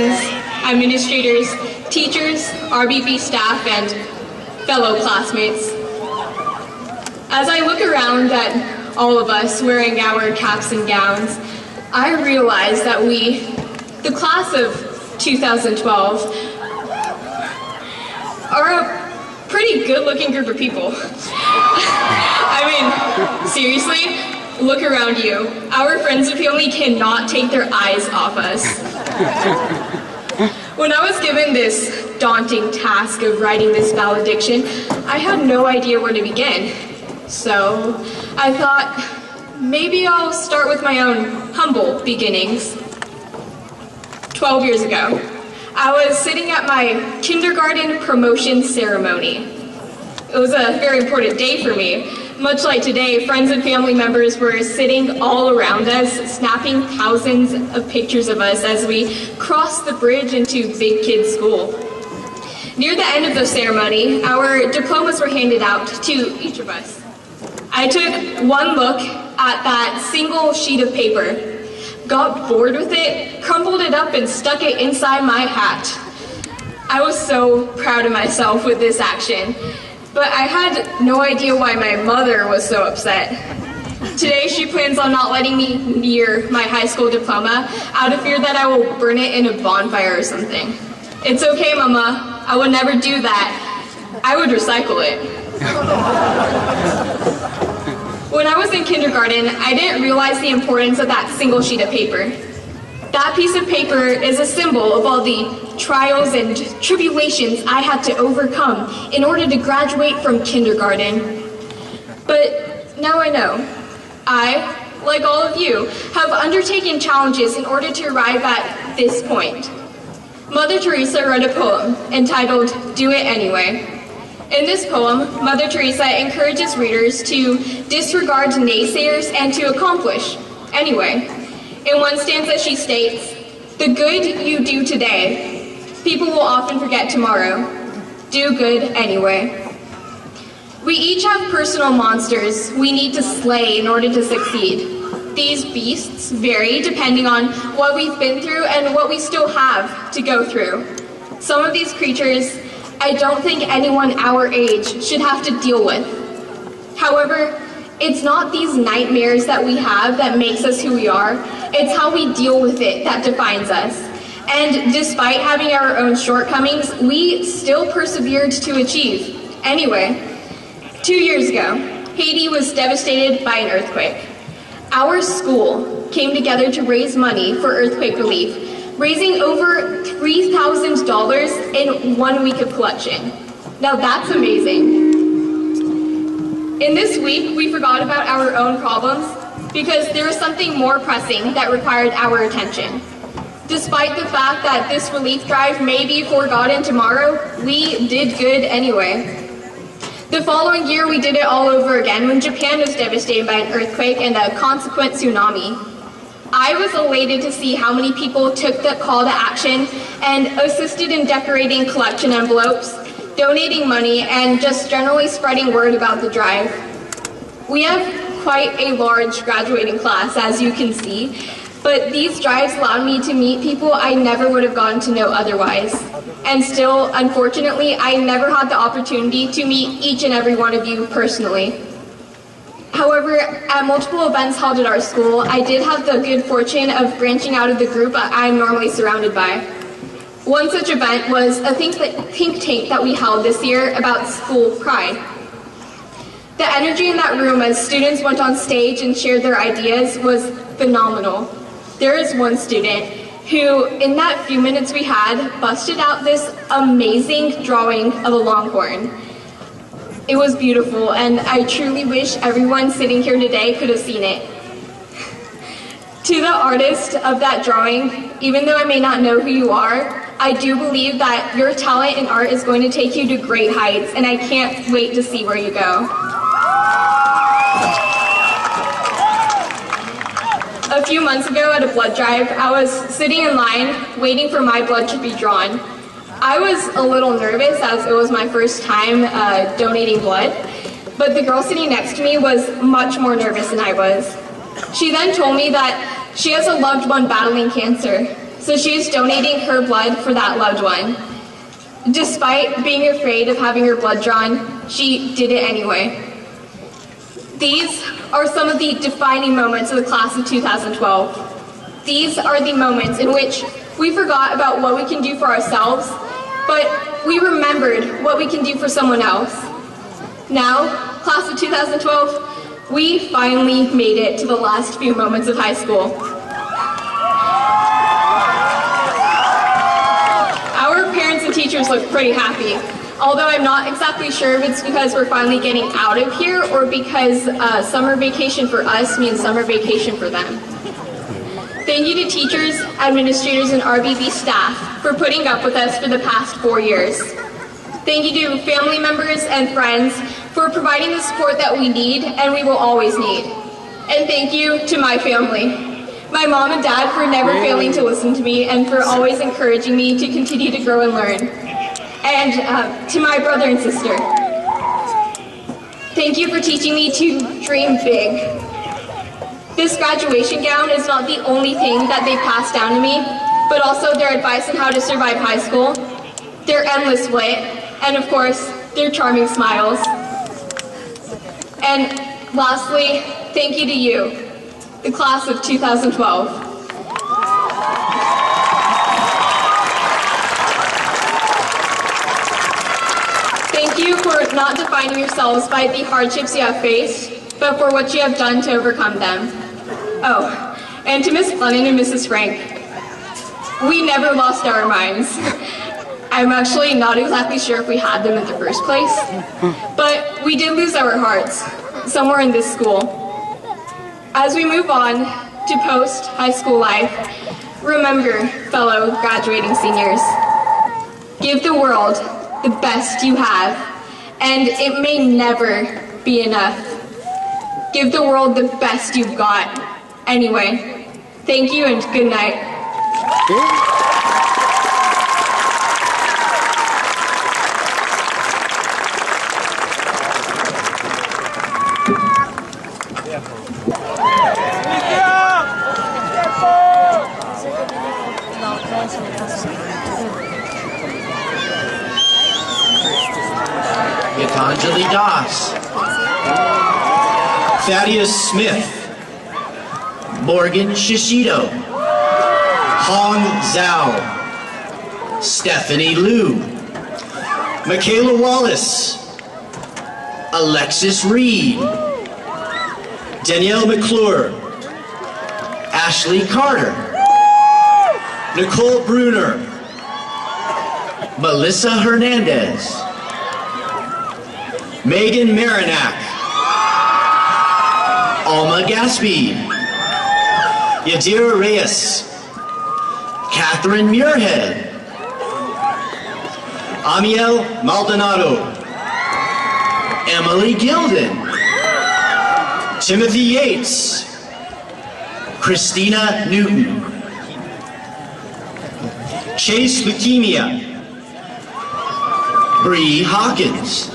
friends, administrators, teachers, RBP staff, and fellow classmates. As I look around at all of us wearing our caps and gowns, I realize that we, the class of 2012, are a pretty good-looking group of people. I mean, seriously, look around you. Our friends and family cannot take their eyes off us. When I was given this daunting task of writing this valediction, I had no idea where to begin. So I thought, maybe I'll start with my own humble beginnings. 12 years ago, I was sitting at my kindergarten promotion ceremony. It was a very important day for me. Much like today, friends and family members were sitting all around us, snapping thousands of pictures of us as we crossed the bridge into Big Kid School. Near the end of the ceremony, our diplomas were handed out to each of us. I took one look at that single sheet of paper, got bored with it, crumpled it up, and stuck it inside my hat. I was so proud of myself with this action, but I had no idea why my mother was so upset. Today she plans on not letting me near my high school diploma out of fear that I will burn it in a bonfire or something. It's okay, Mama. I would never do that. I would recycle it. When I was in kindergarten, I didn't realize the importance of that single sheet of paper. That piece of paper is a symbol of all the trials and tribulations I had to overcome in order to graduate from kindergarten. But now I know. I, like all of you, have undertaken challenges in order to arrive at this point. Mother Teresa wrote a poem entitled, "Do It Anyway." In this poem, Mother Teresa encourages readers to disregard naysayers and to accomplish anyway. In one stanza she states, "The good you do today, people will often forget tomorrow. Do good anyway." We each have personal monsters we need to slay in order to succeed. These beasts vary depending on what we've been through and what we still have to go through. Some of these creatures I don't think anyone our age should have to deal with. However, it's not these nightmares that we have that makes us who we are, it's how we deal with it that defines us. And despite having our own shortcomings, we still persevered to achieve. Anyway, 2 years ago, Haiti was devastated by an earthquake. Our school came together to raise money for earthquake relief, raising over $3,000 in 1 week of collection. Now that's amazing. In this week, we forgot about our own problems because there was something more pressing that required our attention. Despite the fact that this relief drive may be forgotten tomorrow, we did good anyway. The following year, we did it all over again when Japan was devastated by an earthquake and a consequent tsunami. I was elated to see how many people took the call to action and assisted in decorating collection envelopes, donating money, and just generally spreading word about the drive. We have quite a large graduating class, as you can see, but these drives allowed me to meet people I never would have gotten to know otherwise. And still, unfortunately, I never had the opportunity to meet each and every one of you personally. However, at multiple events held at our school, I did have the good fortune of branching out of the group I'm normally surrounded by. One such event was a think tank that we held this year about school pride. The energy in that room as students went on stage and shared their ideas was phenomenal. There is one student who, in that few minutes we had, busted out this amazing drawing of a longhorn. It was beautiful, and I truly wish everyone sitting here today could have seen it. To the artist of that drawing, even though I may not know who you are, I do believe that your talent in art is going to take you to great heights, and I can't wait to see where you go. A few months ago at a blood drive, I was sitting in line waiting for my blood to be drawn. I was a little nervous as it was my first time donating blood, but the girl sitting next to me was much more nervous than I was. She then told me that she has a loved one battling cancer, so she is donating her blood for that loved one. Despite being afraid of having her blood drawn, she did it anyway. These are some of the defining moments of the class of 2012. These are the moments in which we forgot about what we can do for ourselves, but we remembered what we can do for someone else. Now, class of 2012, we finally made it to the last few moments of high school. Our parents and teachers look pretty happy, although I'm not exactly sure if it's because we're finally getting out of here or because summer vacation for us means summer vacation for them. Thank you to teachers, administrators, and RBB staff for putting up with us for the past 4 years. Thank you to family members and friends for providing the support that we need and we will always need. And thank you to my family. My mom and dad for never failing to listen to me and for always encouraging me to continue to grow and learn. And to my brother and sister. Thank you for teaching me to dream big. This graduation gown is not the only thing that they passed down to me, but also their advice on how to survive high school, their endless wit, and of course, their charming smiles. And lastly, thank you to you, the class of 2012. Thank you for not defining yourselves by the hardships you have faced, but for what you have done to overcome them. Oh, and to Miss Glennon and Mrs. Frank, we never lost our minds. I'm actually not exactly sure if we had them in the first place, but we did lose our hearts somewhere in this school. As we move on to post-high school life, remember, fellow graduating seniors, give the world the best you have, and it may never be enough. Give the world the best you've got. Anyway, thank you and good night. Gitanjali Das, Thaddeus Smith, Morgan Shishido, Hong Zhao, Stephanie Liu, Michaela Wallace, Alexis Reed, Danielle McClure, Ashley Carter, Nicole Bruner, Melissa Hernandez, Megan Marinac, Alma Gaspy, Yadira Reyes, Catherine Muirhead, Amiel Maldonado, Emily Gilden, Timothy Yates, Christina Newton, Chase Leukemia, Bree Hawkins,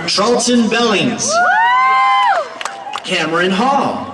Charlton Bellings, Cameron Hall,